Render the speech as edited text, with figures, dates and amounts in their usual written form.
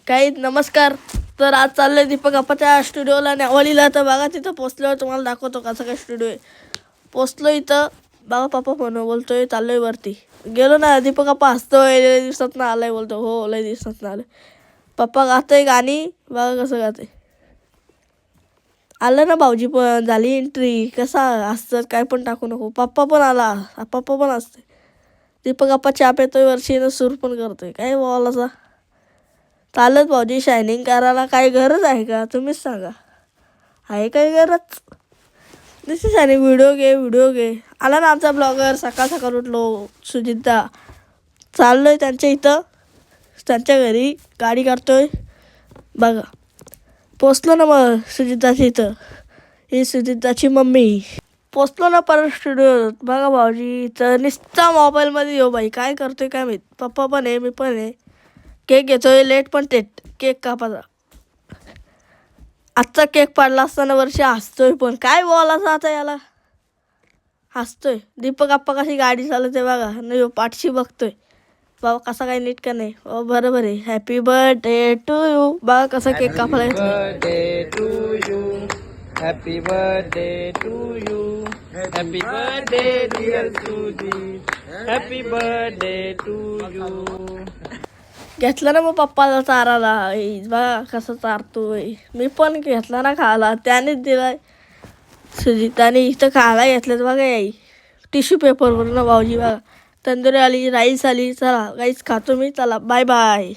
काही नमस्कार. तर आज चाललोय दीपक आप्पाच्या स्टुडिओला नेवालीला. तर बघा तिथं पोचल्यावर तुम्हाला दाखवतो कसा काय स्टुडिओ आहे. पोचलो इथं, बघा पप्पा फोन बोलतोय चाललोय वरती. गेलो ना, दीपक आप्पा हसतोय, लय दिवसात ना आलाय बोलतो. हो लय दिवसात ना आलाय. पप्पा गातोय गाणी, बघा कसं गाते. आलं ना भाऊजी पण, झाली एंट्री. कसा असतं काय पण टाकू नको. पप्पा पण आला, पप्पा पण असते. दीपक आप्पा चहा पेतोय वर्षीनं, सूर पण करतोय. काय बोलायचा चालत भाऊजी शायनिंग करायला. काय गरज आहे का तुम्हीच सांगा, आहे काय गरज. दिस आणि व्हिडिओ घे. आला ना आमचा ब्लॉगर. सकाळ सकाळ उठलो, सुजितदा चाललोय त्यांच्या इथं, त्यांच्या घरी गाडी काढतोय. बघा पोचलो ना मग सुजितदाच्या इथं. ही सुजितदाची मम्मी. पोचलो ना परत स्टुडिओ. बघा भाऊजी तर नुसता मोबाईलमध्ये येऊ बाई, काय करतोय काय माहीत. पप्पा पण आहे, मी पण आहे. केक घेतोय, लेट पण तेट केक कापायचा. आजचा केक पाडला असताना वर्षी हसतोय पण. काय बोलायचं आता याला, हसतोय. दीपक आप्पा कशी गाडी चालवते बघा, नाही पाठशी बघतोय. बाबा कसा काय नीट का नाही. बरोबर आहे. Happy birthday to you. बघा कसा केक कापायला घेतला. Happy birthday to you. Happy birthday dear Sujit. Happy birthday to you. घेतला ना मग पप्पाला चाराला. बघा कसं चारतोय. मी पण घेतला ना खायला, त्यानेच दिलाय सुजिताने. इथं खायला घेतलं बघा याई टिश्यू पेपरवर ना भाऊजी. बघा तंदुरी आली, राईस आली. चला गाईस खातो मी. चला बाय बाय.